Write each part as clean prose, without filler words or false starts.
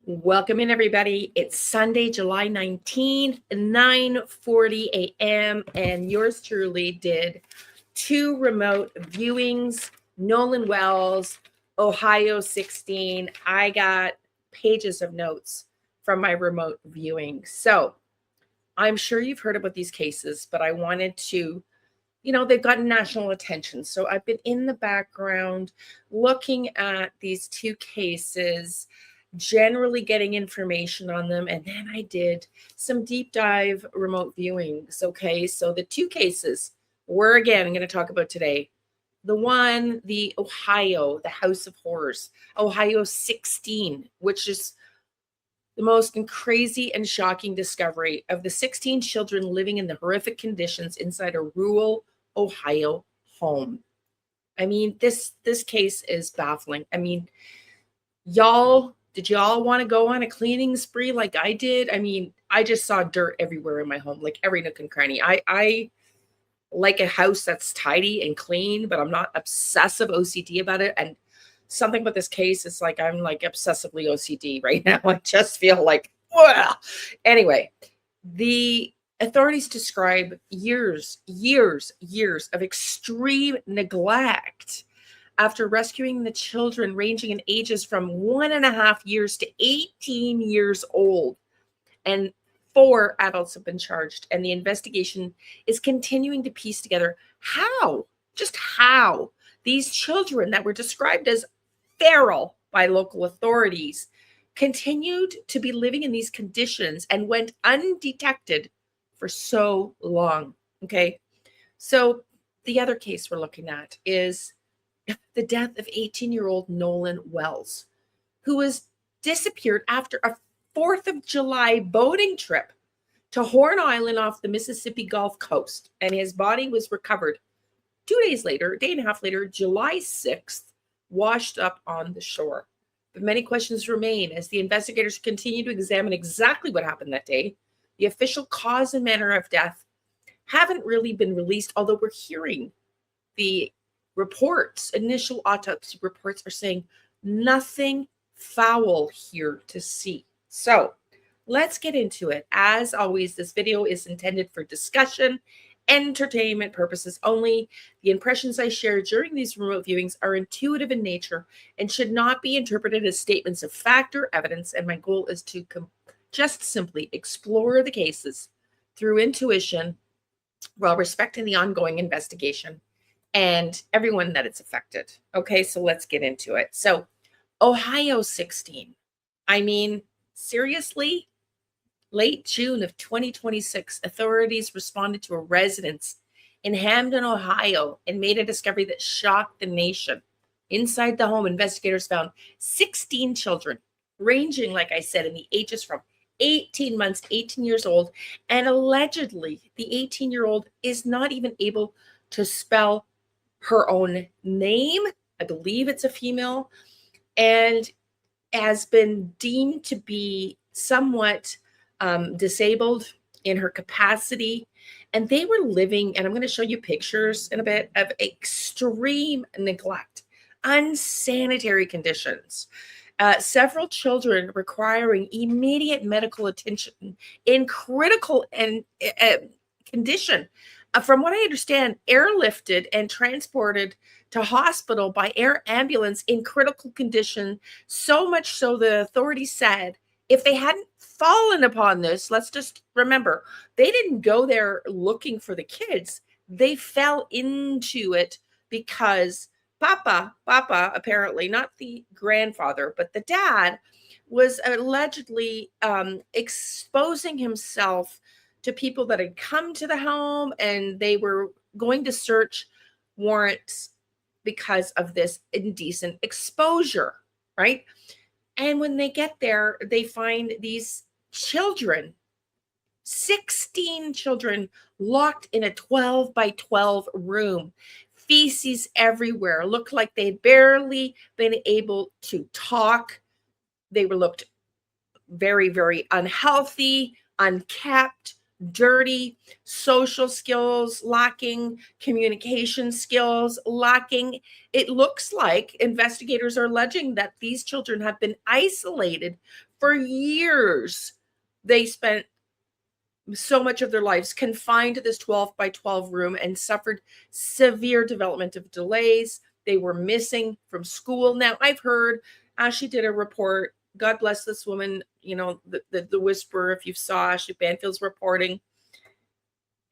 Welcome in, everybody. It's Sunday, July 19th, 9:40 a.m. And yours truly did 2 remote viewings. Nolan Wells, Ohio 16. I got pages of notes from my remote viewing. So I'm sure you've heard about these cases, but I wanted to, they've gotten national attention. So I've been in the background looking at these 2 cases, generally getting information on them. And then I did some deep dive remote viewings. Okay. So the 2 cases I'm going to talk about today. The Ohio, the House of Horrors, Ohio 16, which is the most crazy and shocking discovery of the 16 children living in the horrific conditions inside a rural Ohio home. I mean, this case is baffling. I mean, did y'all want to go on a cleaning spree like I did? I mean, I just saw dirt everywhere in my home, like every nook and cranny. I like a house that's tidy and clean, but I'm not obsessive OCD about it. And something about this case is like I'm like obsessively OCD right now. I just feel like, well. Anyway, the authorities describe years of extreme neglect after rescuing the children ranging in ages from 1.5 years to 18 years old. And 4 adults have been charged, and the investigation is continuing to piece together how these children that were described as feral by local authorities continued to be living in these conditions and went undetected for so long. Okay. So the other case we're looking at is the death of 18-year-old Nolan Wells, who was disappeared after a 4th of July boating trip to Horn Island off the Mississippi Gulf Coast. And his body was recovered 2 days later, a day and a half later, July 6th, washed up on the shore. But many questions remain as the investigators continue to examine exactly what happened that day. The official cause and manner of death haven't really been released, although we're hearing the reports, initial autopsy reports are saying nothing foul here to see. So let's get into it. As always, this video is intended for discussion, entertainment purposes only. The impressions I share during these remote viewings are intuitive in nature and should not be interpreted as statements of fact or evidence. And my goal is to just simply explore the cases through intuition while respecting the ongoing investigation and everyone that it's affected. Okay, so let's get into it. So Ohio 16. I mean, seriously? Late June of 2026, authorities responded to a residence in Hamden, Ohio, and made a discovery that shocked the nation. Inside the home, investigators found 16 children, ranging, like I said, in the ages from 18 months to 18 years old. And allegedly, the 18-year-old is not even able to spell her own name. I believe it's a female, and has been deemed to be somewhat disabled in her capacity. And they were living, and I'm going to show you pictures in a bit, of extreme neglect, unsanitary conditions. Several children requiring immediate medical attention in critical condition. From what I understand, airlifted and transported to hospital by air ambulance in critical condition, so much so the authorities said if they hadn't fallen upon this, let's just remember, they didn't go there looking for the kids. They fell into it because Papa, apparently, not the grandfather, but the dad, was allegedly exposing himself to people that had come to the home, and they were going to search warrants because of this indecent exposure, right? And when they get there, they find these children, 16 children, locked in a 12 by 12 room, feces everywhere, looked like they'd barely been able to talk. They were looked very, very unhealthy, unkept, dirty, social skills lacking, communication skills lacking. It looks like investigators are alleging that these children have been isolated for years. They spent so much of their lives confined to this 12 by 12 room and suffered severe developmental delays. They were missing from school. Now, I've heard Ashley did a report. God bless this woman, you know, the Whisperer, if you saw Ashley Banfield's reporting.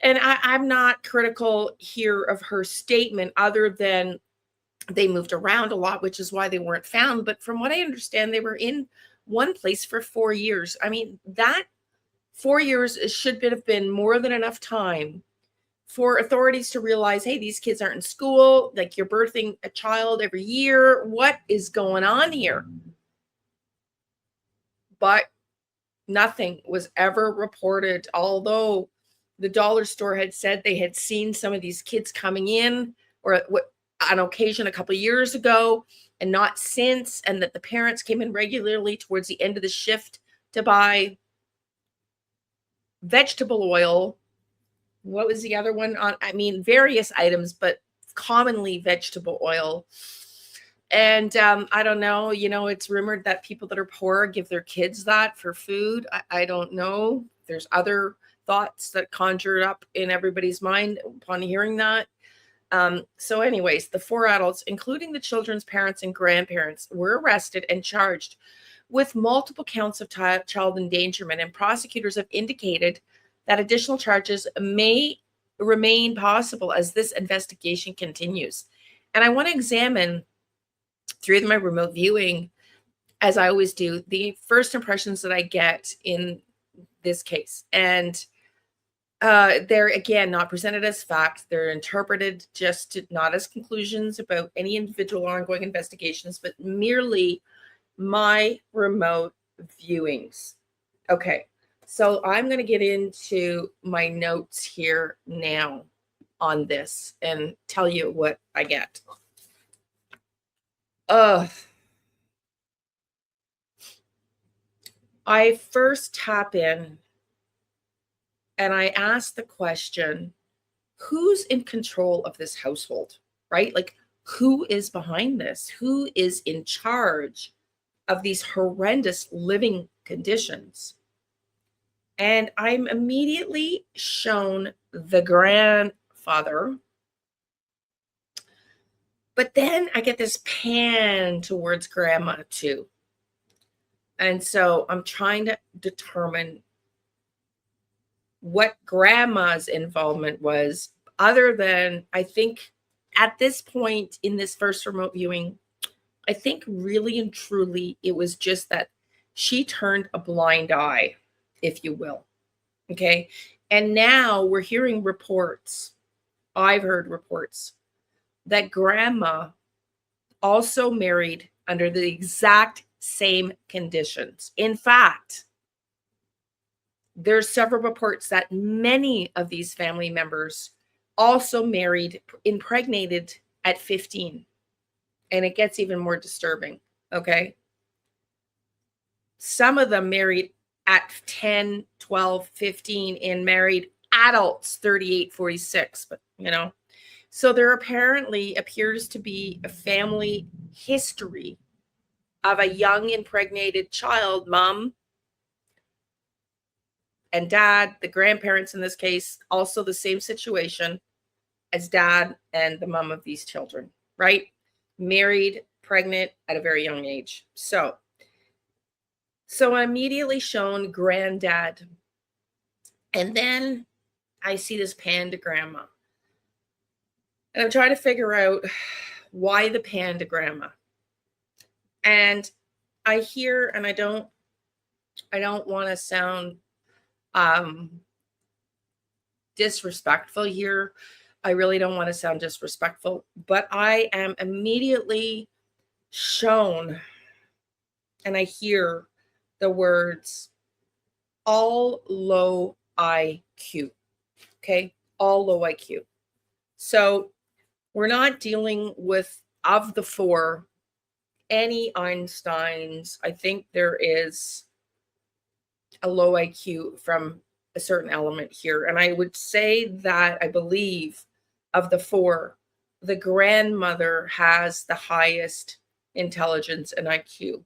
And I'm not critical here of her statement, other than they moved around a lot, which is why they weren't found. But from what I understand, they were in one place for 4 years. I mean, that 4 years should have been more than enough time for authorities to realize, hey, these kids aren't in school. Like, you're birthing a child every year. What is going on here? But nothing was ever reported, although the dollar store had said they had seen some of these kids coming in, or on occasion a couple of years ago, and not since, and that the parents came in regularly towards the end of the shift to buy vegetable oil. What was the other one? I mean, various items, but commonly vegetable oil. And I don't know, you know, it's rumored that people that are poor give their kids that for food. I don't know. There's other thoughts that conjured up in everybody's mind upon hearing that. So anyways, the 4 adults, including the children's parents and grandparents, were arrested and charged with multiple counts of child endangerment, and prosecutors have indicated that additional charges may remain possible as this investigation continues. And I want to examine, through my remote viewing, as I always do, the first impressions that I get in this case. And they're, again, not presented as facts. They're interpreted not as conclusions about any individual ongoing investigations, but merely my remote viewings. Okay, so I'm going to get into my notes here now on this and tell you what I get. I first tap in and I ask the question, who's in control of this household, right? Like, who is behind this? Who is in charge of these horrendous living conditions? And I'm immediately shown the grandfather. But then I get this pan towards grandma too. And so I'm trying to determine what grandma's involvement was, other than, I think at this point in this first remote viewing, I think really and truly it was just that she turned a blind eye, if you will. Okay. And now we're hearing reports. I've heard reports that grandma also married under the exact same conditions. In fact, there's several reports that many of these family members also married, impregnated at 15. And it gets even more disturbing. Okay. Some of them married at 10, 12, 15, and married adults, 38, 46. But, you know, so there apparently appears to be a family history of a young impregnated child, mom and dad, the grandparents in this case, also the same situation as dad and the mom of these children, right? Married, pregnant at a very young age. So I'm immediately shown granddad. And then I see this pan to grandma. And I'm trying to figure out why the pan to grandma. And I hear, and I don't want to sound disrespectful here. I really don't want to sound disrespectful, but I am immediately shown, and I hear the words, all low IQ. Okay, all low IQ. So we're not dealing with, of the 4, any Einsteins. I think there is a low IQ from a certain element here. And I would say that I believe of the four, the grandmother has the highest intelligence and IQ.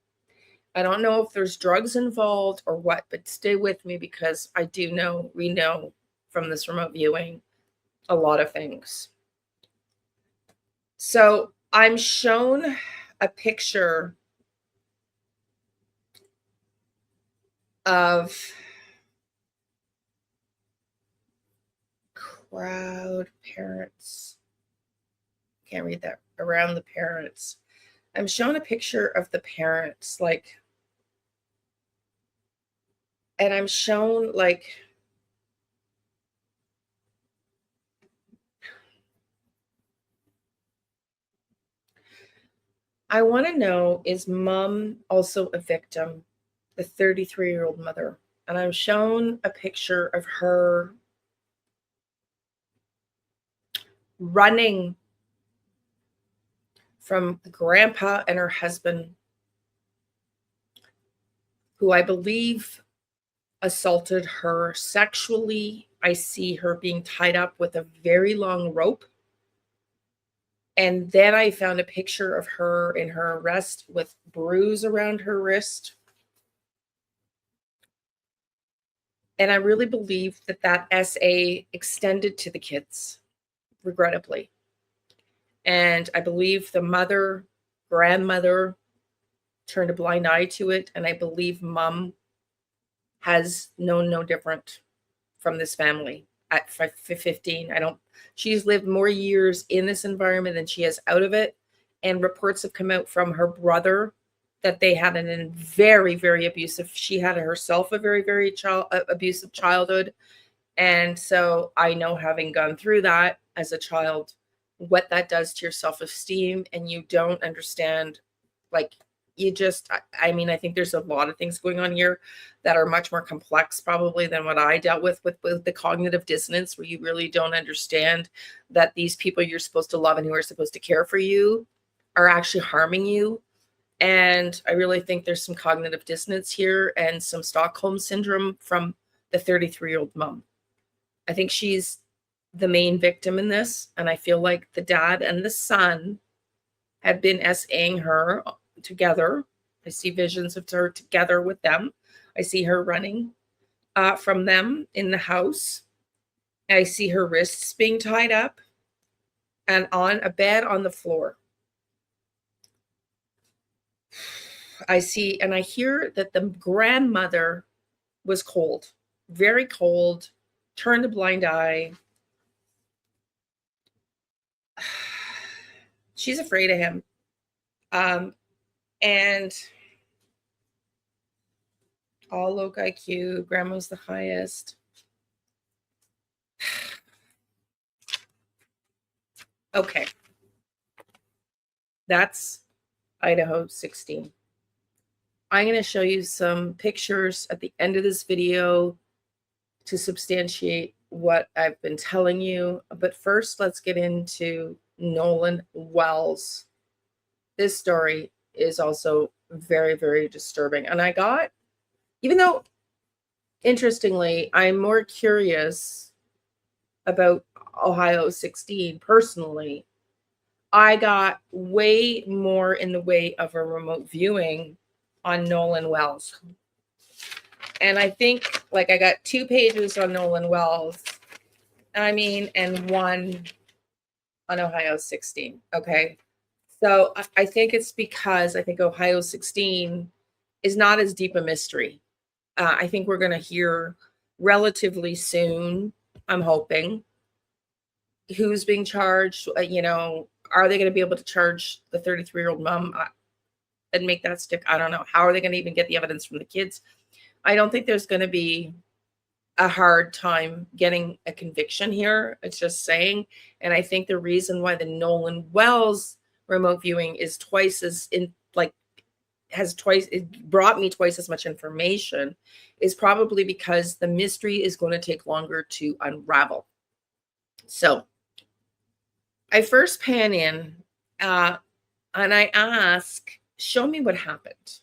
I don't know if there's drugs involved or what, but stay with me because I do know, we know from this remote viewing a lot of things. So I'm shown a picture of crowd parents. Can't read that. Around the parents. I'm shown a picture of the parents, like, and I'm shown like, I want to know, is mom also a victim? The 33-year-old mother. And I'm shown a picture of her running from grandpa and her husband, who I believe assaulted her sexually. I see her being tied up with a very long rope. And then I found a picture of her in her arrest with bruise around her wrist. And I really believe that that SA extended to the kids, regrettably. And I believe the mother, grandmother turned a blind eye to it. And I believe mom has known no different from this family at 15. She's lived more years in this environment than she has out of it. And reports have come out from her brother that they had a very, very abusive, she had herself a very, very abusive childhood. And so I know, having gone through that as a child, what that does to your self-esteem, and you don't understand, like, you just, I mean, I think there's a lot of things going on here that are much more complex probably than what I dealt with the cognitive dissonance, where you really don't understand that these people you're supposed to love and who are supposed to care for you are actually harming you. And I really think there's some cognitive dissonance here and some Stockholm syndrome from the 33-year-old mom. I think she's the main victim in this. And I feel like the dad and the son had been SAing her together. I see visions of her together with them. I see her running from them in the house. I see her wrists being tied up and on a bed on the floor. I see, and I hear that the grandmother was cold, very cold, turned a blind eye. She's afraid of him. And all low IQ, grandma's the highest. Okay. That's Idaho 16. I'm going to show you some pictures at the end of this video to substantiate what I've been telling you. But first, let's get into Nolan Wells. This story is also very, very disturbing. And I got, even though, interestingly, I'm more curious about Ohio 16 personally, I got way more in the way of a remote viewing on Nolan Wells. And I think, like, I got 2 pages on Nolan Wells, and 1 on Ohio 16. Okay. So I think it's because I think Ohio 16 is not as deep a mystery. I think we're going to hear relatively soon, I'm hoping, who's being charged. Are they going to be able to charge the 33-year-old mom and make that stick? I don't know. How are they going to even get the evidence from the kids? I don't think there's going to be a hard time getting a conviction here. It's just saying. And I think the reason why the Nolan Wells remote viewing is twice as it brought me twice as much information is probably because the mystery is going to take longer to unravel. So I first pan in and I ask, show me what happened.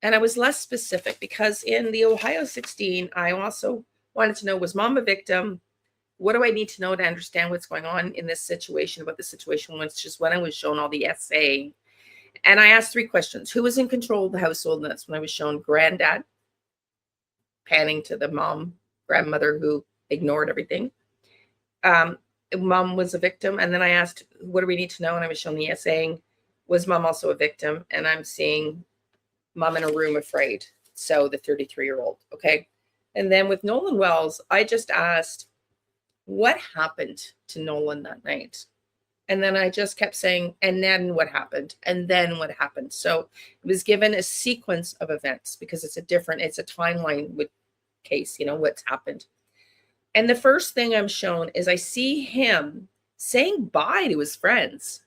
And I was less specific because in the Ohio 16, I also Wanted to know, was mom a victim? What do I need to know to understand what's going on in this situation, what the situation was, just when I was shown all the essay. And I asked 3 questions. Who was in control of the household? And that's when I was shown granddad, panning to the grandmother who ignored everything. Mom was a victim. And then I asked, what do we need to know? And I was shown the essay. Was mom also a victim? And I'm seeing mom in a room afraid. So the 33-year-old. Okay. And then with Nolan Wells, I just asked, what happened to Nolan that night? And then I just kept saying, and then what happened? And then what happened? So it was given a sequence of events because it's a timeline with case, what's happened. And the first thing I'm shown is I see him saying bye to his friends.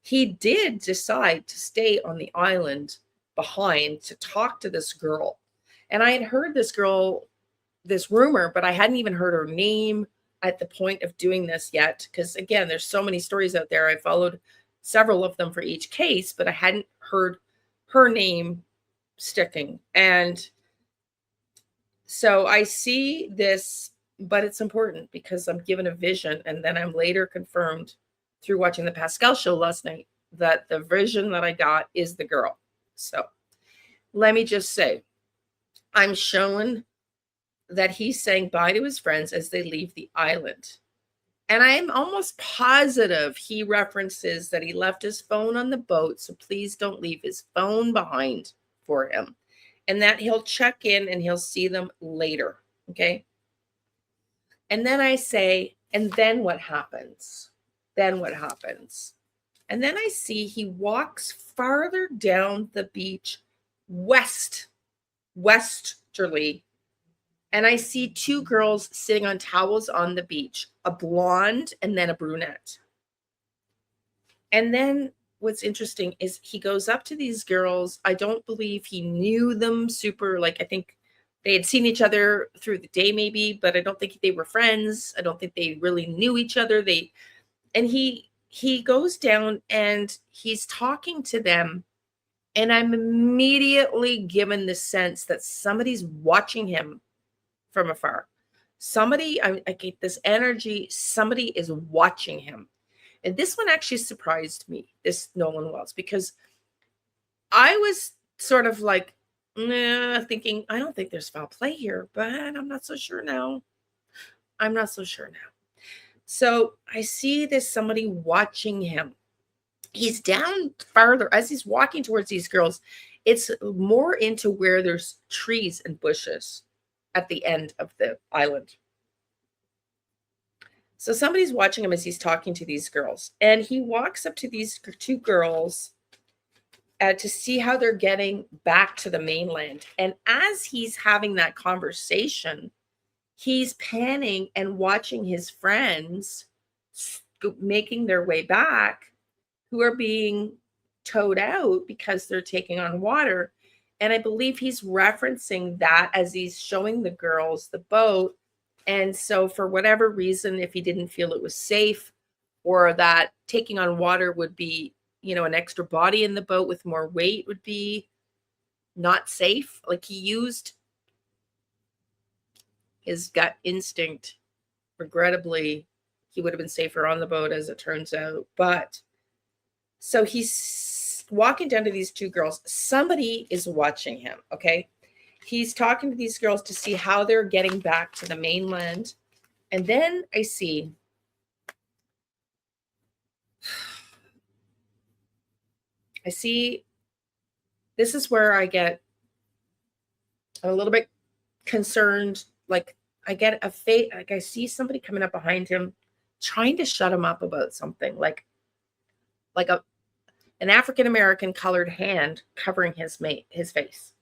He did decide to stay on the island behind to talk to this girl. And I had heard this rumor, but I hadn't even heard her name at the point of doing this yet. Because again, there's so many stories out there. I followed several of them for each case, but I hadn't heard her name sticking. And so I see this, but it's important because I'm given a vision. And then I'm later confirmed through watching the Pascal show last night that the vision that I got is the girl. So let me just say, I'm shown that he's saying bye to his friends as they leave the island. And I'm almost positive he references that he left his phone on the boat, so please don't leave his phone behind for him. And that he'll check in and he'll see them later, okay? And then I say, and then what happens? Then what happens? And then I see he walks farther down the beach, westerly, and I see 2 girls sitting on towels on the beach, a blonde and then a brunette. And then what's interesting is he goes up to these girls. I don't believe he knew them super. I think they had seen each other through the day maybe, but I don't think they were friends. I don't think they really knew each other. He goes down and he's talking to them. And I'm immediately given the sense that somebody's watching him from afar. I get this energy, somebody is watching him. And this one actually surprised me, this Nolan Wells, because I was sort of thinking, I don't think there's foul play here, but I'm not so sure now. So I see there's somebody watching him. He's down farther as he's walking towards these girls. It's more into where there's trees and bushes at the end of the island. So somebody's watching him as he's talking to these girls. And he walks up to these 2 girls to see how they're getting back to the mainland. And as he's having that conversation, he's panning and watching his friends making their way back, who are being towed out because they're taking on water. And I believe he's referencing that as he's showing the girls the boat. And so for whatever reason, if he didn't feel it was safe or that taking on water would be, an extra body in the boat with more weight would be not safe. He used his gut instinct. Regrettably, he would have been safer on the boat as it turns out. But so he's walking down to these 2 girls. Somebody is watching him, okay? He's talking to these girls to see how they're getting back to the mainland. And then I see this is where I get a little bit concerned. I get a fate, I see somebody coming up behind him trying to shut him up about something, like an African-American colored hand covering his face.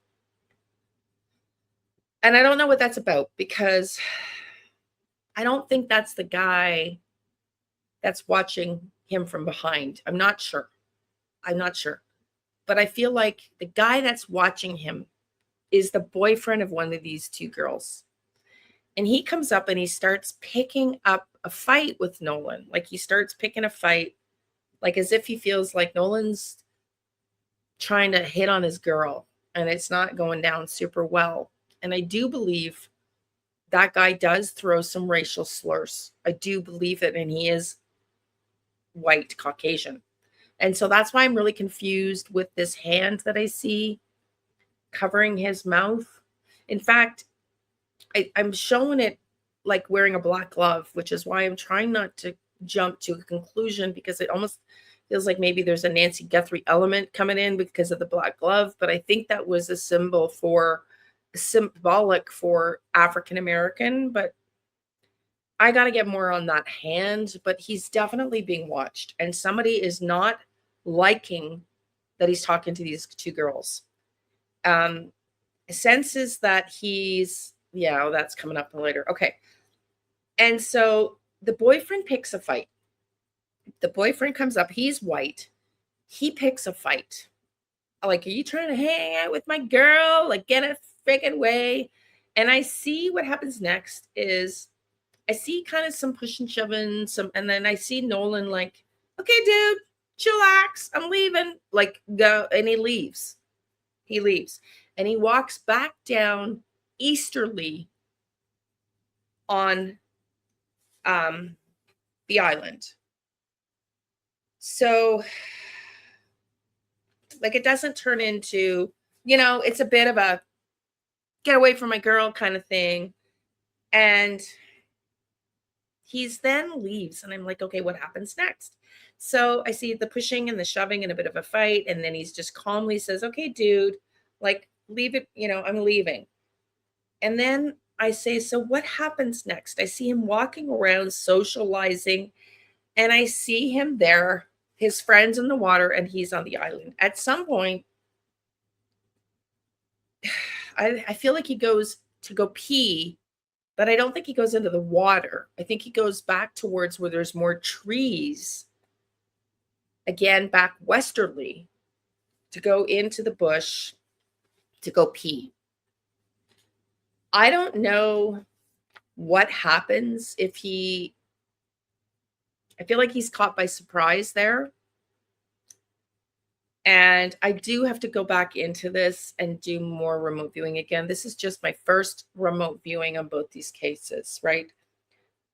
And I don't know what that's about because I don't think that's the guy that's watching him from behind. I'm not sure. But I feel like the guy that's watching him is the boyfriend of one of these 2 girls. And he comes up and he starts picking up a fight with Nolan. He starts picking a fight, as if he feels like Nolan's trying to hit on his girl and it's not going down super well. And I do believe that guy does throw some racial slurs. I do believe it, and he is white Caucasian. And so that's why I'm really confused with this hand that I see covering his mouth. In fact, I'm showing it like wearing a black glove, which is why I'm trying not to jump to a conclusion, because it almost feels like maybe there's a Nancy Guthrie element coming in because of the black glove. But I think that was a symbolic for African American. But I got to get more on that hand. But he's definitely being watched, and somebody is not liking that he's talking to these two girls. Senses that that's coming up later. Okay. And so the boyfriend picks a fight. The boyfriend comes up. He's white. He picks a fight. Like, are you trying to hang out with my girl? Like, get a freaking way. And I see what happens next is I see kind of some push and shoving, and then I see Nolan like, okay, dude, chillax. I'm leaving. Like, go. And he leaves. And he walks back down easterly on the island. So, like, it doesn't turn into, it's a bit of a get away from my girl kind of thing. And he's then leaves, and I'm like, okay, what happens next? So I see the pushing and the shoving and a bit of a fight, and then he's just calmly says, okay, dude, like, leave it, I'm leaving. And then I say, so what happens next? I see him walking around socializing, and I see him there, his friends in the water, and he's on the island. At some point, I feel like he goes to go pee, but I don't think he goes into the water. I think he goes back towards where there's more trees, again, back westerly, to go into the bush to go pee. I don't know what happens if I feel like he's caught by surprise there. And I do have to go back into this and do more remote viewing again. This is just my first remote viewing on both these cases, right?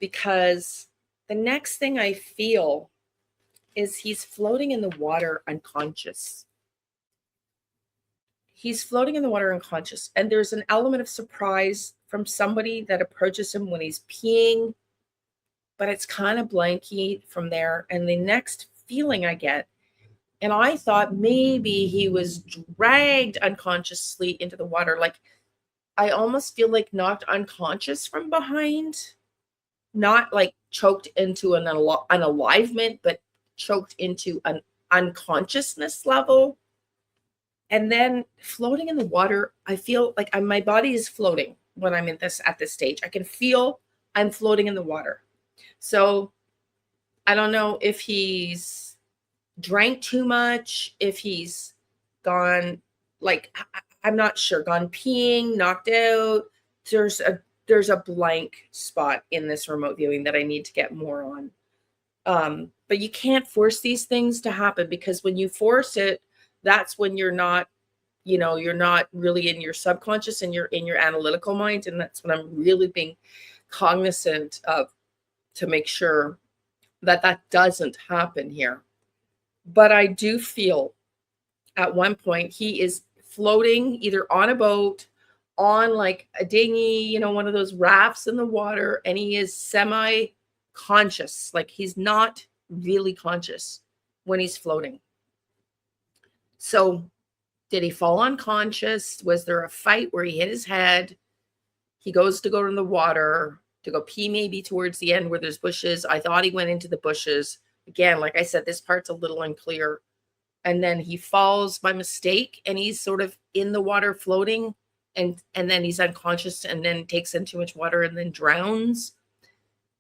Because the next thing I feel is he's floating in the water unconscious. He's floating in the water unconscious. And there's an element of surprise from somebody that approaches him when he's peeing, but it's kind of blanky from there. And the next feeling I get, and I thought maybe he was dragged unconsciously into the water. Like, I almost feel like knocked unconscious from behind, not like choked into an unalivement, but choked into an unconsciousness level. And then floating in the water, I feel like my body is floating when I'm at this stage. I can feel I'm floating in the water. So I don't know if he's drank too much, if he's gone, like, I'm not sure, gone peeing, knocked out. There's a blank spot in this remote viewing that I need to get more on. But you can't force these things to happen, because when you force it, that's when you're not really in your subconscious and you're in your analytical mind. And that's what I'm really being cognizant of, to make sure that doesn't happen here. But I do feel at one point he is floating either on a boat, on like a dinghy, one of those rafts in the water, and he is semi-conscious. Like, he's not really conscious when he's floating. So did he fall unconscious? Was there a fight where he hit his head? He goes to go in the water to go pee, maybe towards the end where there's bushes. I thought he went into the bushes. Again, like I said, this part's a little unclear. And then he falls by mistake, and he's sort of in the water floating, and then he's unconscious, and then takes in too much water and then drowns.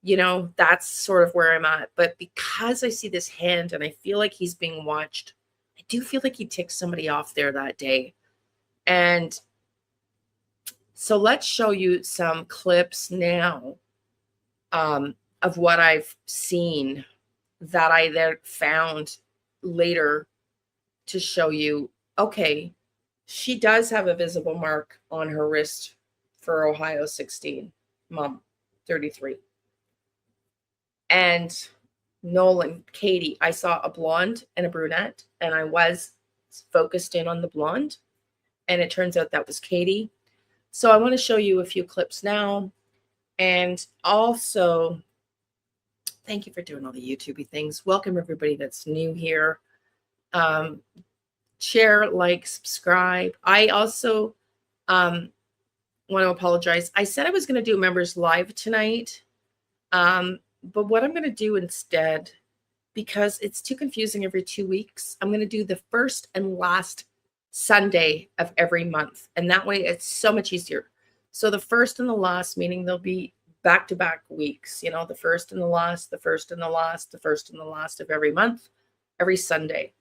That's sort of where I'm at. But because I see this hand and I feel like he's being watched, I do feel like he ticked somebody off there that day. And so let's show you some clips now of what I've seen that I then found later to show you, okay, she does have a visible mark on her wrist for Ohio 16. mom, 33. And Nolan, Katie, I saw a blonde and a brunette, and I was focused in on the blonde, and it turns out that was Katie. So I want to show you a few clips now. And also, thank you for doing all the YouTubey things. Welcome everybody that's new here. Share, like, subscribe. I also want to apologize. I said I was going to do members live tonight. But what I'm going to do instead, because it's too confusing every 2 weeks, I'm going to do the first and last Sunday of every month. And that way it's so much easier. So the first and the last, meaning there'll be back-to-back weeks, you know, the first and the last, the first and the last, the first and the last of every month, every Sunday.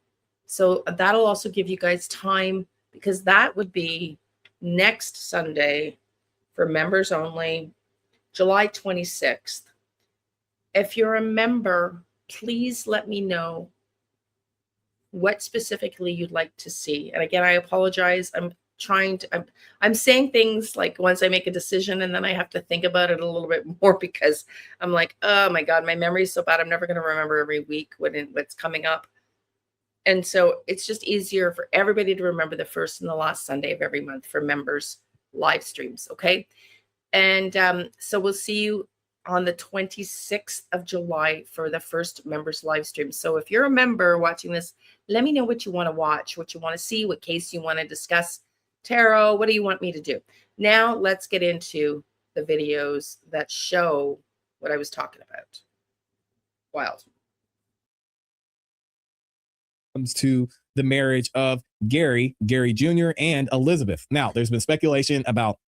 So that'll also give you guys time, because that would be next Sunday for members only, July 26th. If you're a member, please let me know what specifically you'd like to see. And again, I apologize. I'm saying things like once I make a decision, and then I have to think about it a little bit more, because I'm like, oh my God, my memory is so bad. I'm never going to remember every week what's coming up. And so it's just easier for everybody to remember the first and the last Sunday of every month for members live streams. Okay. And so we'll see you on the 26th of July for the first members live stream. So if you're a member watching this, let me know what you want to watch, what you want to see, what case you want to discuss. Tarot, what do you want me to do? Now let's get into the videos that show what I was talking about. Wild. Comes to the marriage of Gary Jr. and Elizabeth. Now, there's been speculation about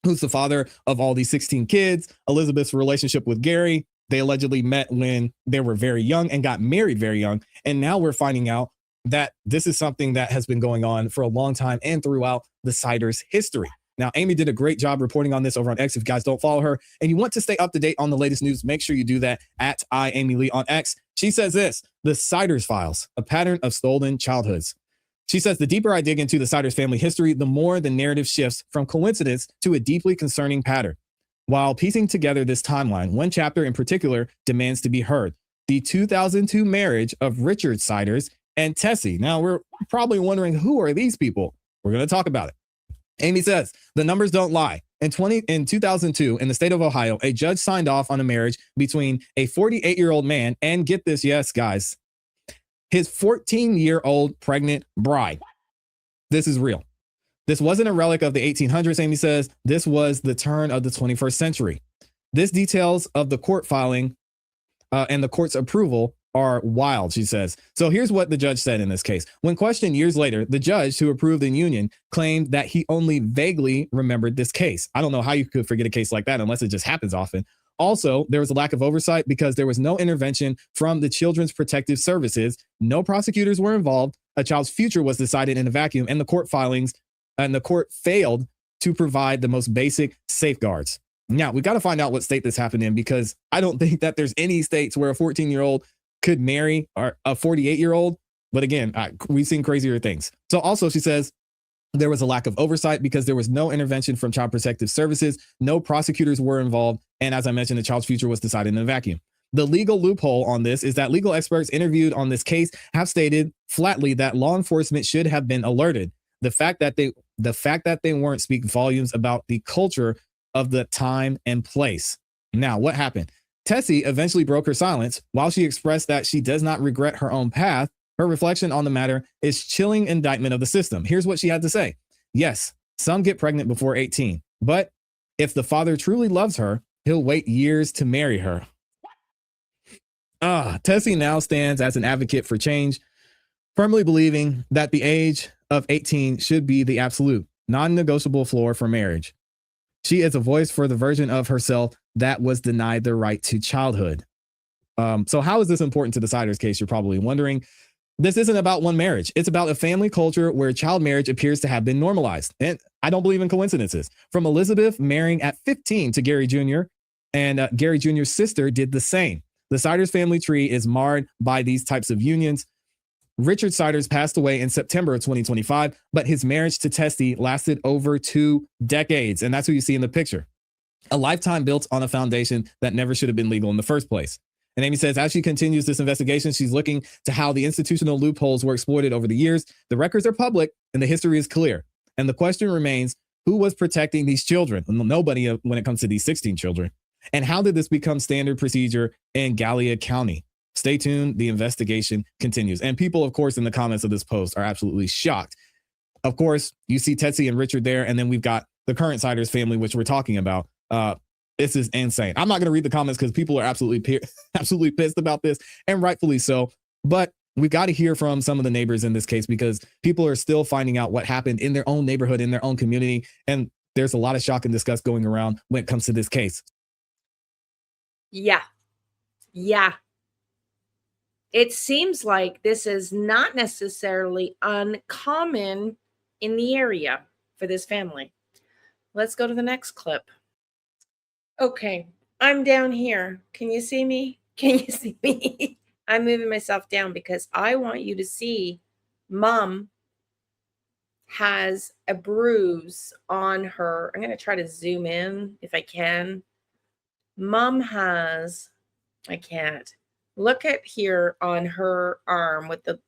who's the father of all these 16 kids. Elizabeth's relationship with Gary, they allegedly met when they were very young and got married very young. And now we're finding out that this is something that has been going on for a long time and throughout the Siders' history. Now, Amy did a great job reporting on this over on X. If you guys don't follow her and you want to stay up to date on the latest news, make sure you do that at @AmyLee on X. She says this: the Siders files, a pattern of stolen childhoods. She says the deeper I dig into the Siders family history, the more the narrative shifts from coincidence to a deeply concerning pattern. While piecing together this timeline, one chapter in particular demands to be heard: the 2002 marriage of Richard Siders and Tessie. Now, we're probably wondering, who are these people? We're going to talk about it. Amy says the numbers don't lie. In 2002, in the state of Ohio, a judge signed off on a marriage between a 48-year-old man and, get this, yes, guys, his 14-year-old pregnant bride. This is real. This wasn't a relic of the 1800s, Amy says. This was the turn of the 21st century. This details of the court filing and the court's approval are wild, she says. So here's what the judge said in this case. When questioned years later, the judge who approved the union claimed that he only vaguely remembered this case. I don't know how you could forget a case like that unless it just happens often. Also, there was a lack of oversight because there was no intervention from the Children's Protective Services. No prosecutors were involved. A child's future was decided in a vacuum, and the court filings and the court failed to provide the most basic safeguards. Now, we got to find out what state this happened in, because I don't think that there's any states where a 14-year-old could marry a 48-year-old. But again, we've seen crazier things. So also, she says, there was a lack of oversight because there was no intervention from Child Protective Services. No prosecutors were involved. And as I mentioned, the child's future was decided in a vacuum. The legal loophole on this is that legal experts interviewed on this case have stated flatly that law enforcement should have been alerted. The fact that they weren't speak volumes about the culture of the time and place. Now, what happened? Tessie eventually broke her silence. While she expressed that she does not regret her own path, her reflection on the matter is chilling indictment of the system. Here's what she had to say. Yes, some get pregnant before 18, but if the father truly loves her, he'll wait years to marry her. Tessie now stands as an advocate for change, firmly believing that the age of 18 should be the absolute, non-negotiable floor for marriage. She is a voice for the version of herself that was denied the right to childhood. So how is this important to the Siders case? You're probably wondering. This isn't about one marriage. It's about a family culture where child marriage appears to have been normalized. And I don't believe in coincidences. From Elizabeth marrying at 15 to Gary Jr., and Gary Jr.'s sister did the same. The Siders family tree is marred by these types of unions. Richard Siders passed away in September of 2025, but his marriage to Tessie lasted over 2 decades. And that's who you see in the picture. A lifetime built on a foundation that never should have been legal in the first place. And Amy says, as she continues this investigation, she's looking to how the institutional loopholes were exploited over the years. The records are public and the history is clear. And the question remains, who was protecting these children? Nobody when it comes to these 16 children. And how did this become standard procedure in Gallia County? Stay tuned. The investigation continues. And people, of course, in the comments of this post are absolutely shocked. Of course, you see Tetsi and Richard there. And then we've got the current Siders family, which we're talking about. This is insane. I'm not going to read the comments because people are absolutely pissed about this, and rightfully so. But we've got to hear from some of the neighbors in this case, because people are still finding out what happened in their own neighborhood, in their own community. And there's a lot of shock and disgust going around when it comes to this case. Yeah. It seems like this is not necessarily uncommon in the area for this family. Let's go to the next clip. Okay, I'm down here. Can you see me? Can you see me? I'm moving myself down because I want you to see Mom has a bruise on her. I'm going to try to zoom in if I can. Mom has, I can't. Look at here on her arm, with the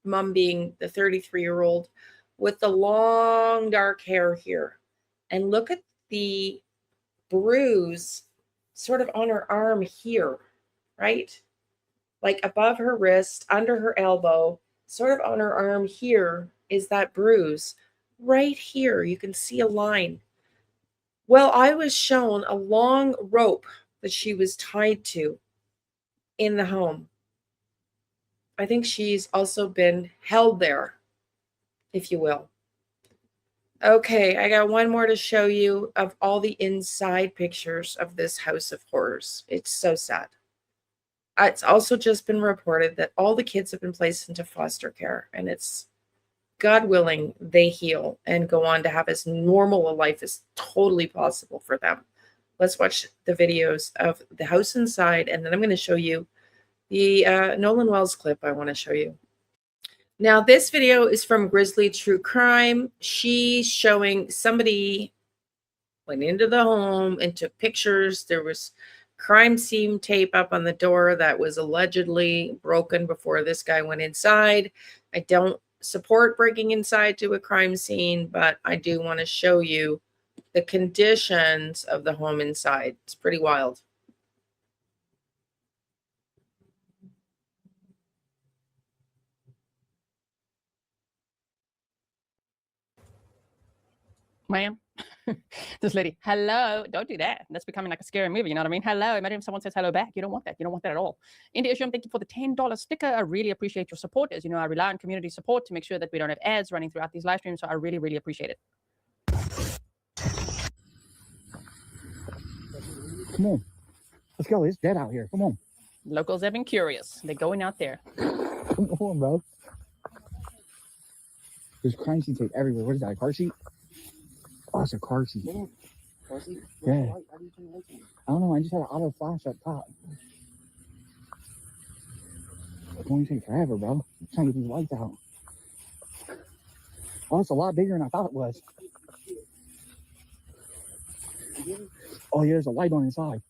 Mom being the 33-year-old with the long dark hair here. And look at the bruise sort of on her arm here, right? Like above her wrist, under her elbow, sort of on her arm here is that bruise. Right here, you can see a line. Well, I was shown a long rope that she was tied to in the home. I think she's also been held there, if you will. Okay, I got one more to show you of all the inside pictures of this house of horrors. It's so sad. It's also just been reported that all the kids have been placed into foster care, and it's, God willing, they heal and go on to have as normal a life as totally possible for them. Let's watch the videos of the house inside, and then I'm going to show you the Nolan Wells clip I want to show you. Now, this video is from Grizzly True Crime. She's showing somebody went into the home and took pictures. There was crime scene tape up on the door that was allegedly broken before this guy went inside. I don't support breaking inside to a crime scene, but I do want to show you the conditions of the home inside. It's pretty wild. Ma'am, this lady, hello, don't do that. That's becoming like a scary movie, you know what I mean? Hello, imagine if someone says hello back. You don't want that. You don't want that at all. India Isham, thank you for the $10 sticker. I really appreciate your support. As you know, I rely on community support to make sure that we don't have ads running throughout these live streams, so I really, really appreciate it. Come on. Let's go. It's dead out here. Come on. Locals have been curious. They're going out there. Come on, bro. There's crime scene tape everywhere. What is that, a car seat? Oh, it's a car seat. Yeah. I don't know. I just had an auto flash up top. It's going to take forever, bro. I'm trying to get these lights out. Oh, it's a lot bigger than I thought it was. Oh, yeah, there's a light on inside.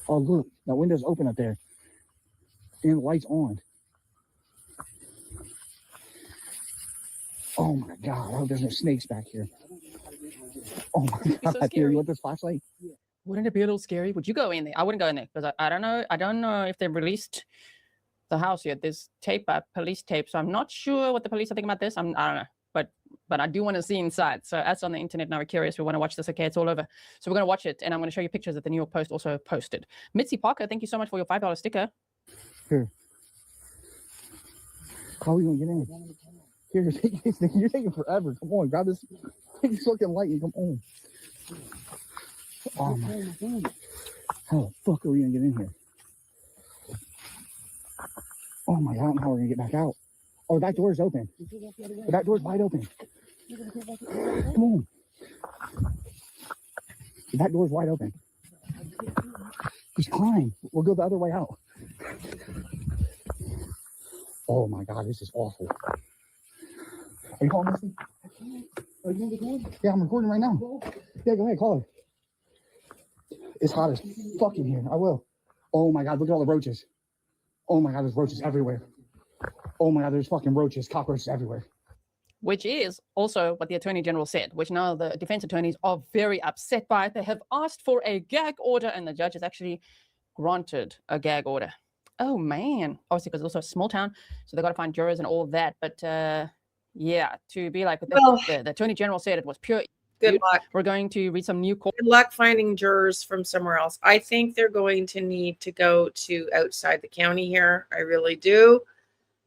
Oh, look. That window's open up there. And the light's on. Oh, my God. I hope there's no snakes back here. Oh, my God. So Here, you want this flashlight? Wouldn't it be a little scary? Would you go in there? I wouldn't go in there because I don't know. I don't know if they've released the house yet. There's tape, police tape. So I'm not sure what the police are thinking about this. I don't know. But I do want to see inside. So as on the internet now, we're curious. We want to watch this. Okay, it's all over. So we're going to watch it. And I'm going to show you pictures that the New York Post also posted. Mitzi Parker, thank you so much for your $5 sticker. Here. How are we going to get in? Here, you're taking forever. Come on, grab this. Take this fucking light and come on. Oh, my. How the fuck are we going to get in here? Oh, my God. I don't know how we're going to get back out. Oh, that door's open. That door's wide open. Come on. That door's wide open. Just climb. We'll go the other way out. Oh my God, this is awful. Are you calling this thing? Are you recording? Yeah, I'm recording right now. Yeah, go ahead, call her. It's hot as fucking here. I will. Oh my God, look at all the roaches. Oh my God, there's roaches everywhere. Oh my God, there's fucking roaches, cockroaches everywhere. Which is also what the Attorney General said, which now the defense attorneys are very upset by. They have asked for a gag order, and the judge has actually granted a gag order. Oh man, obviously because it's also a small town, so they got to find jurors and all of that. But yeah, to be like Well, the Attorney General said, it was pure. good luck. We're going to read some new court. Good luck finding jurors from somewhere else. I think they're going to need to go to outside the county here. I really do.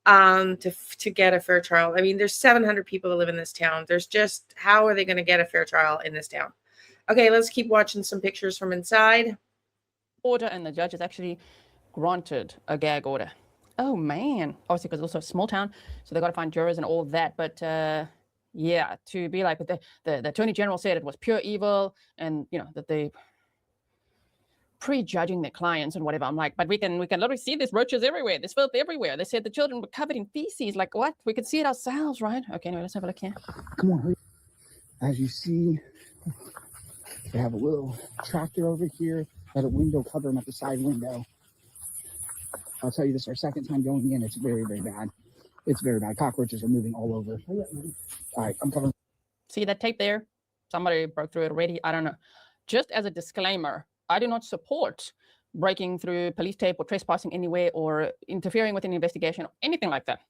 To get a fair trial. I mean, there's 700 people that live in this town. There's just, how are they going to get a fair trial in this town? Okay, let's keep watching some pictures from inside. Order, and the judge has actually granted a gag order. Oh man, obviously because it's also a small town, so they got to find jurors and all of that. But yeah, to be like the Attorney General said, it was pure evil, and you know that they prejudging their clients and whatever. I'm like, but we can literally see these roaches everywhere. There's filth everywhere. They said the children were covered in feces. Like what? We could see it ourselves, right? Okay, anyway, let's have a look here. Come on, hurry. As you see, they have a little tractor over here, had a window covering up the side window. I'll tell you, this is our second time going in. It's very, very bad. It's very bad. Cockroaches are moving all over. All right, I'm coming. See that tape there? Somebody broke through it already. I don't know. Just as a disclaimer, I do not support breaking through police tape or trespassing anywhere or interfering with an investigation or anything like that.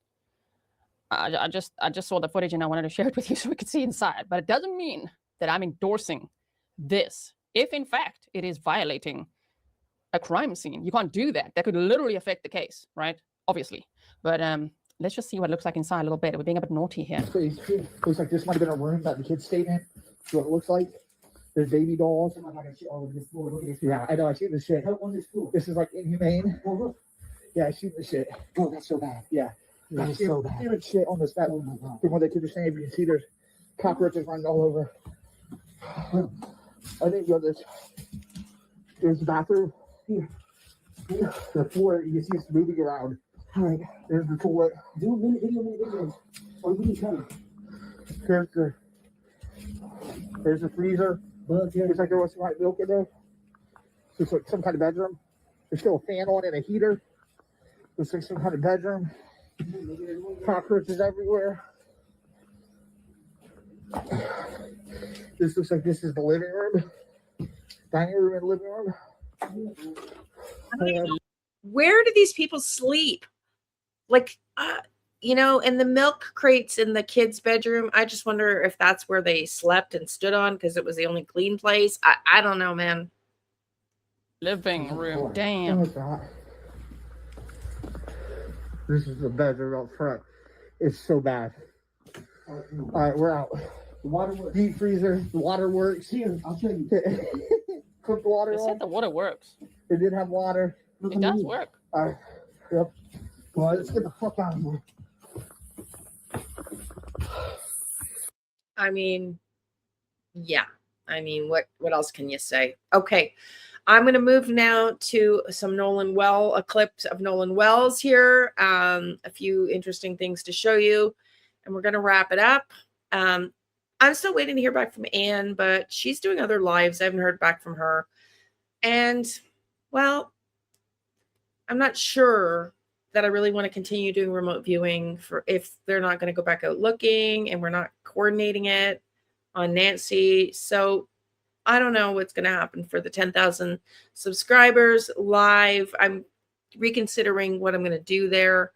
I just saw the footage and I wanted to share it with you so we could see inside. But it doesn't mean that I'm endorsing this. If in fact it is violating a crime scene, you can't do that. That could literally affect the case, right? Obviously. But let's just see what it looks like inside a little bit. We're being a bit naughty here. Looks like this might have been a room that the kids stayed in. See what it looks like. There's baby dolls. Yeah, I know. I see the shit. This is like inhumane. Yeah, I see the shit. Oh, that's so bad. Yeah, that is so bad. There's shit on this bed. Oh my God. From what the kids are saying, you can see there's cockroaches running all over. I think there's the bathroom. Here. The floor, you can see it's moving around. All right, there's the toilet. Do a minute video. Or we can come. There's the freezer. Looks like there was some white milk in there. Looks like some kind of bedroom. There's still a fan on and a heater. Looks like some kind of bedroom. Cockroaches everywhere. This looks like this is the living room. Dining room and living room. Where do these people sleep? Like, you know, and the milk crates in the kids' bedroom. I just wonder if that's where they slept and stood on because it was the only clean place. I don't know, man. Living room. Damn. This is the bedroom up front. It's so bad. All right, we're out. The water works. Deep freezer. The water works. Here, I'll show you. Cooked water. They said the water works. It did have water. It does work. All right. Yep. Well, let's get the fuck out of here. I mean, yeah. I mean, what else can you say? Okay. I'm going to move now to some a clip of Nolan Wells here. A few interesting things to show you, and we're going to wrap it up. I'm still waiting to hear back from Anne, but she's doing other lives. I haven't heard back from her. And, well, I'm not sure that I really want to continue doing remote viewing for if they're not going to go back out looking and we're not coordinating it on Nancy. So I don't know what's going to happen for the 10,000 subscribers live. I'm reconsidering what I'm going to do there.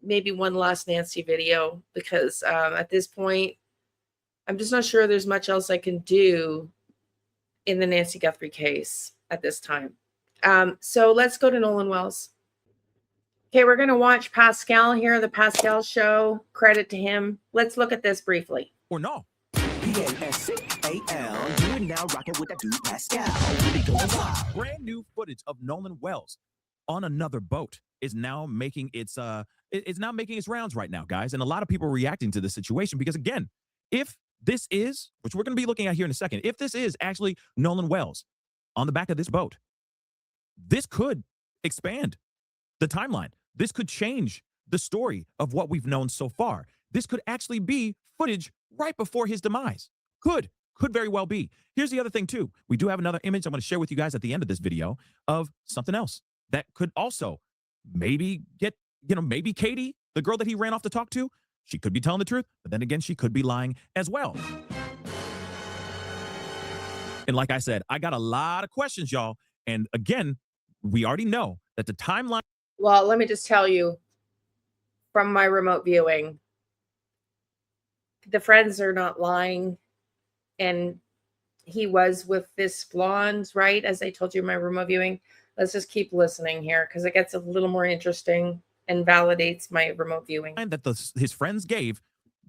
Maybe one last Nancy video because at this point, I'm just not sure there's much else I can do in the Nancy Guthrie case at this time. So let's go to Nolan Wells. Okay, we're going to watch Pascal here, the Pascal show. Credit to him. Let's look at this briefly. Or no. P-A-S-A-L. You are now rocking with that dude Pascal. Brand new footage of Nolan Wells on another boat is now making its rounds right now, guys. And a lot of people are reacting to this situation because, again, if this is, which we're going to be looking at here in a second, if this is actually Nolan Wells on the back of this boat, this could expand the timeline. This could change the story of what we've known so far. this could actually be footage right before his demise. Could very well be. Here's the other thing too. We do have another image I'm going to share with you guys at the end of this video of something else that could also maybe get, maybe Katie, the girl that he ran off to talk to, she could be telling the truth, but then again, she could be lying as well. And like I said, I got a lot of questions, y'all. And again, we already know that the timeline. Well, let me just tell you from my remote viewing, the friends are not lying. And he was with this blonde, right? As I told you in my remote viewing. Let's just keep listening here because it gets a little more interesting and validates my remote viewing. That his friends gave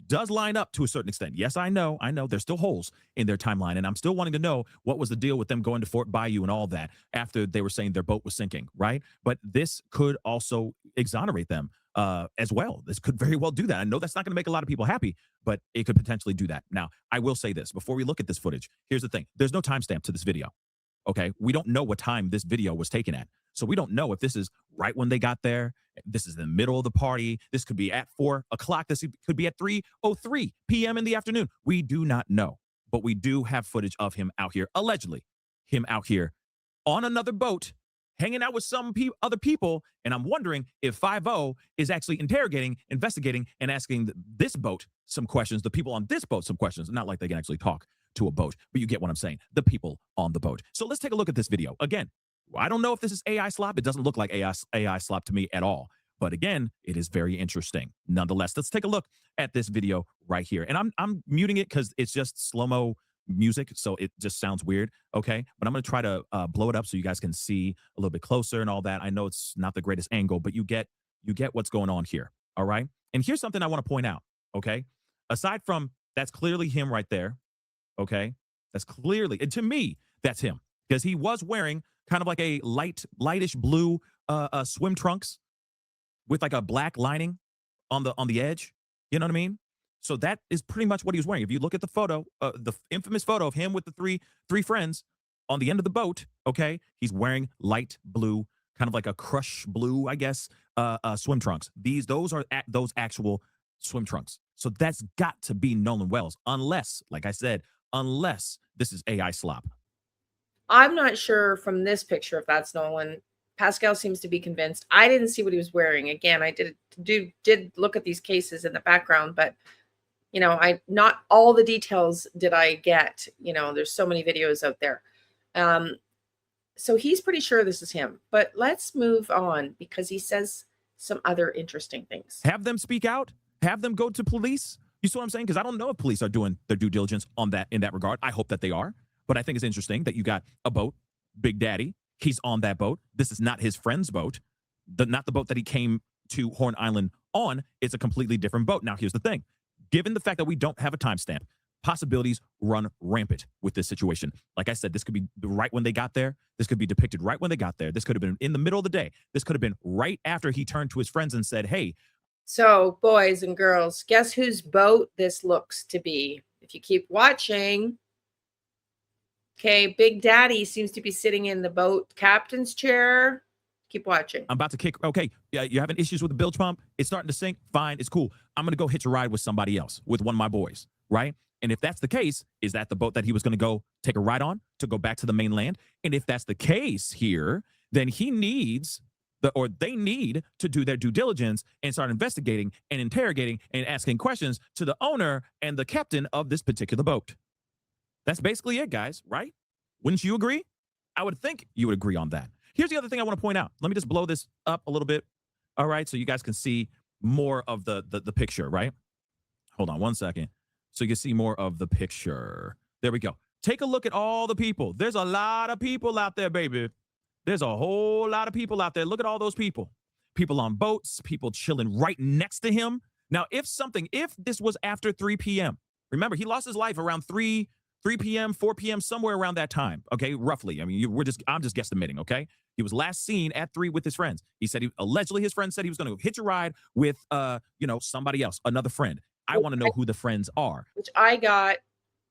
does line up to a certain extent. Yes, I know. There's still holes in their timeline. And I'm still wanting to know what was the deal with them going to Fort Bayou and all that after they were saying their boat was sinking, right? But this could also exonerate them as well. This could very well do that. I know that's not going to make a lot of people happy, but it could potentially do that. Now, I will say this before we look at this footage. Here's the thing. There's no timestamp to this video. Okay. We don't know what time this video was taken at. So we don't know if this is right when they got there. This is in the middle of the party. This could be at 4 o'clock. This could be at 3:03 p.m. in the afternoon. We do not know, but we do have footage of him out here, allegedly him out here on another boat, hanging out with some other people. And I'm wondering if 5-0 is actually interrogating, investigating, and asking this boat some questions, the people on this boat some questions. Not like they can actually talk to a boat, but you get what I'm saying. The people on the boat. So let's take a look at this video. Again, I don't know if this is AI slop. It doesn't look like AI slop to me at all. But again, it is very interesting. Nonetheless, let's take a look at this video right here. And I'm muting it because it's just slow-mo music, so it just sounds weird, okay? But I'm going to try to blow it up so you guys can see a little bit closer and all that. I know it's not the greatest angle, but you get what's going on here, all right? And here's something I want to point out, okay? Aside from that's clearly him right there, okay? That's clearly, and to me, that's him because he was wearing kind of like a lightish blue swim trunks with like a black lining on the edge. You know what I mean? So that is pretty much what he was wearing. If you look at the photo, the infamous photo of him with the three friends on the end of the boat, okay, he's wearing light blue, kind of like a crush blue, I guess, swim trunks. Those are those actual swim trunks. So that's got to be Nolan Wells, unless, like I said, unless this is AI slop. I'm not sure from this picture if that's Nolan. Pascal seems to be convinced. I didn't see what he was wearing. Again, I did look at these cases in the background, but I not all the details did I get. There's so many videos out there. So he's pretty sure this is him. But let's move on because he says some other interesting things. Have them speak out. Have them go to police. You see what I'm saying? Because I don't know if police are doing their due diligence on that in that regard. I hope that they are. But I think it's interesting that you got a boat, Big Daddy. He's on that boat. This is not his friend's boat. Not the boat that he came to Horn Island on. It's a completely different boat. Now, here's the thing. Given the fact that we don't have a timestamp, possibilities run rampant with this situation. Like I said, this could be right when they got there. This could be depicted right when they got there. This could have been in the middle of the day. This could have been right after he turned to his friends and said, hey. So, boys and girls, guess whose boat this looks to be? If you keep watching, okay, Big Daddy seems to be sitting in the boat captain's chair. Keep watching. I'm about to kick. Okay, yeah, you're having issues with the bilge pump. It's starting to sink. Fine, it's cool. I'm going to go hitch a ride with somebody else, with one of my boys, right? And if that's the case, is that the boat that he was going to go take a ride on to go back to the mainland? And if that's the case here, then he needs they need to do their due diligence and start investigating and interrogating and asking questions to the owner and the captain of this particular boat. That's basically it, guys, right? Wouldn't you agree? I would think you would agree on that. Here's the other thing I want to point out. Let me just blow this up a little bit. All right, so you guys can see more of the picture, right? Hold on one second. So you can see more of the picture. There we go. Take a look at all the people. There's a lot of people out there, baby. There's a whole lot of people out there. Look at all those people. People on boats, people chilling right next to him. Now, if this was after 3 p.m., remember, he lost his life around 3 p.m., 4 p.m., somewhere around that time, okay, roughly. I mean, I'm just guesstimating, okay? He was last seen at 3 with his friends. He said allegedly his friend said he was going to hitch a ride with, somebody else, another friend. I want to know who the friends are. Which I got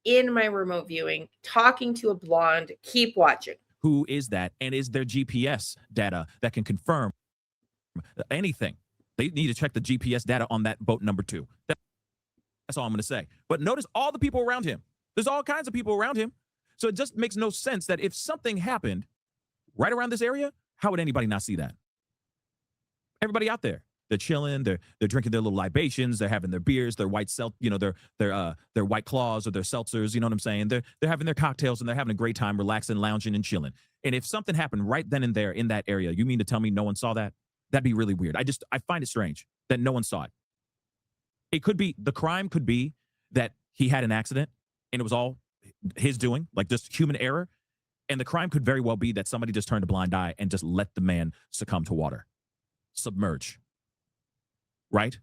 in my remote viewing, talking to a blonde. Keep watching. Who is that? And is there GPS data that can confirm anything? They need to check the GPS data on that boat number 2. That's all I'm going to say. But notice all the people around him. There's all kinds of people around him. So it just makes no sense that if something happened right around this area, how would anybody not see that? Everybody out there, they're chilling, they're drinking their little libations, they're having their beers, their white their white claws or their seltzers, you know what I'm saying? They're having their cocktails and they're having a great time, relaxing, lounging, and chilling. And if something happened right then and there in that area, you mean to tell me no one saw that? That'd be really weird. I find it strange that no one saw it. It could be, the crime could be that he had an accident and it was all his doing, like just human error. And the crime could very well be that somebody just turned a blind eye and just let the man succumb to water, submerge. Right?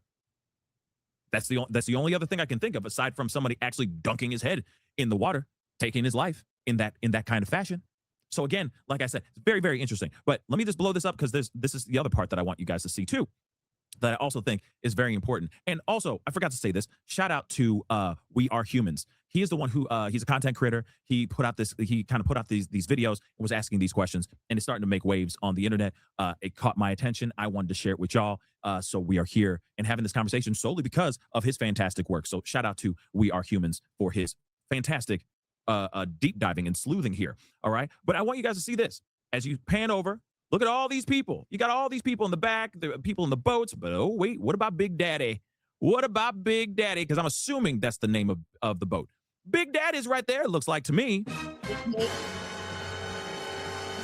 That's the only other thing I can think of aside from somebody actually dunking his head in the water, taking his life in that kind of fashion. So again, like I said, it's very, very interesting. But let me just blow this up because this is the other part that I want you guys to see too, that I also think is very important. And also, I forgot to say this, shout out to We Are Humans. He is the one who, he's a content creator. He kind of put out these videos and was asking these questions, and it's starting to make waves on the internet. It caught my attention. I wanted to share it with y'all. So we are here and having this conversation solely because of his fantastic work. So shout out to We Are Humans for his fantastic deep diving and sleuthing here. All right. But I want you guys to see this as you pan over. Look at all these people. You got all these people in the back, the people in the boats. But oh, wait, what about Big Daddy? What about Big Daddy? Because I'm assuming that's the name of the boat. Big Daddy's right there, it looks like to me.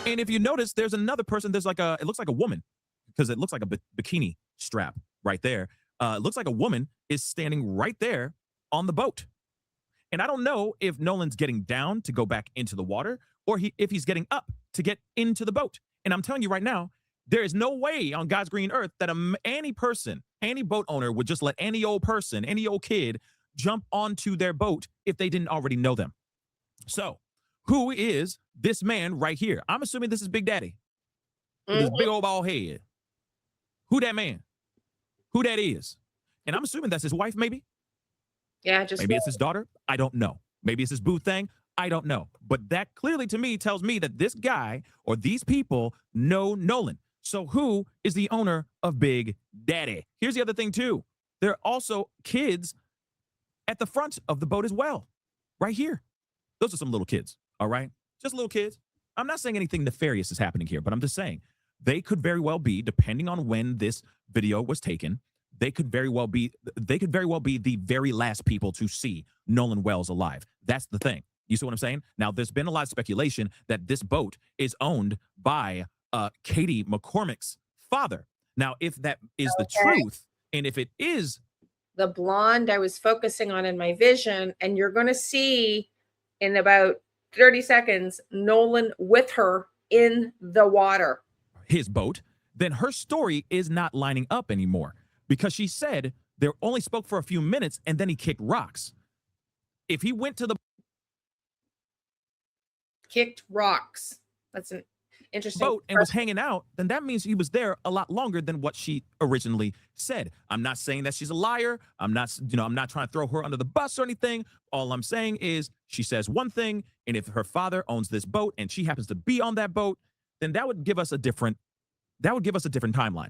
And if you notice, there's another person. There's like it looks like a woman because it looks like a bikini strap right there. It looks like a woman is standing right there on the boat. And I don't know if Nolan's getting down to go back into the water or if he's getting up to get into the boat. And I'm telling you right now, there is no way on God's green earth that any person, any boat owner would just let any old person, any old kid jump onto their boat if they didn't already know them. So who is this man right here? I'm assuming this is Big Daddy. With this big old bald head. Who that man? Who that is? And I'm assuming that's his wife, maybe? Yeah, just maybe it's his daughter. I don't know. Maybe it's his boo thing. I don't know. But that clearly to me tells me that this guy or these people know Nolan. So who is the owner of Big Daddy? Here's the other thing too. There are also kids at the front of the boat as well. Right here. Those are some little kids. All right. Just little kids. I'm not saying anything nefarious is happening here, but I'm just saying they could very well be, depending on when this video was taken, they could very well be the very last people to see Nolan Wells alive. That's the thing. You see what I'm saying? Now, there's been a lot of speculation that this boat is owned by Katie McCormick's father. Now, if that is the truth, and if it is the blonde I was focusing on in my vision, and you're going to see in about 30 seconds, Nolan with her in the water. His boat, then her story is not lining up anymore because she said they only spoke for a few minutes and then he kicked rocks. If he went to the kicked rocks, that's an interesting boat and was hanging out, then that means he was there a lot longer than what she originally said. I'm not saying that she's a liar. I'm not trying to throw her under the bus or anything. All I'm saying is she says one thing, and if her father owns this boat and she happens to be on that boat, then that would give us a different timeline.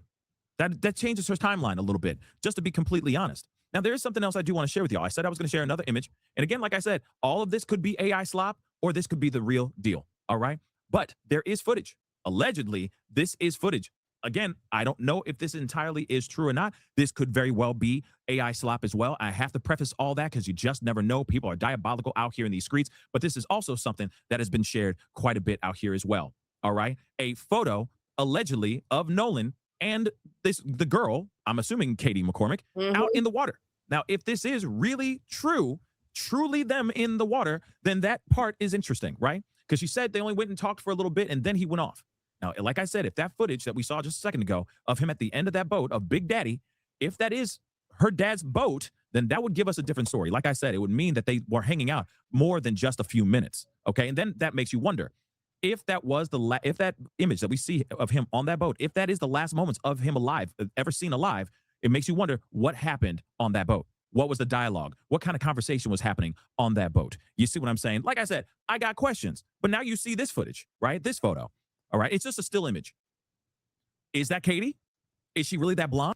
That changes her timeline a little bit, just to be completely honest. Now, there is something else I do want to share with y'all. I said I was going to share another image. And again, like I said, all of this could be AI slop or this could be the real deal. All right. But there is footage. Allegedly, this is footage. Again, I don't know if this entirely is true or not. This could very well be AI slop as well. I have to preface all that because you just never know. People are diabolical out here in these streets. But this is also something that has been shared quite a bit out here as well. All right. A photo allegedly of Nolan and the girl, I'm assuming Katie McCormick, out in the water. Now, if this is really true, truly them in the water, then that part is interesting, right? Because she said they only went and talked for a little bit and then he went off. Now, like I said, if that footage that we saw just a second ago of him at the end of that boat, of Big Daddy, if that is her dad's boat, then that would give us a different story. Like I said, it would mean that they were hanging out more than just a few minutes. Okay. And then that makes you wonder if that was if that image that we see of him on that boat, if that is the last moments of him alive, ever seen alive, it makes you wonder what happened on that boat. What was the dialogue? What kind of conversation was happening on that boat? You see what I'm saying? Like I said, I got questions, but now you see this footage, right? This photo. All right. It's just a still image. Is that Katie? Is she really that blonde?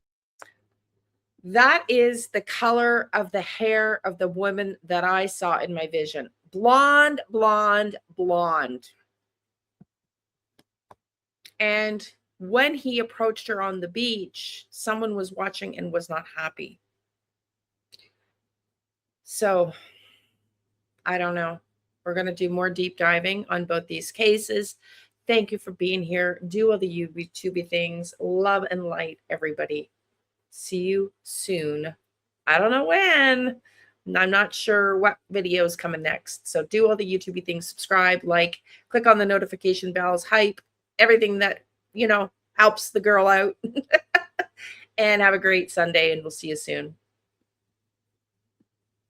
That is the color of the hair of the woman that I saw in my vision. Blonde, blonde, blonde. And when he approached her on the beach, someone was watching and was not happy. So I don't know. We're going to do more deep diving on both these cases. Thank you for being here. Do all the YouTubey things. Love and light, everybody. See you soon. I don't know when. I'm not sure what video is coming next. So do all the YouTubey things. Subscribe, like, click on the notification bells, hype, everything that, helps the girl out. And have a great Sunday, and we'll see you soon.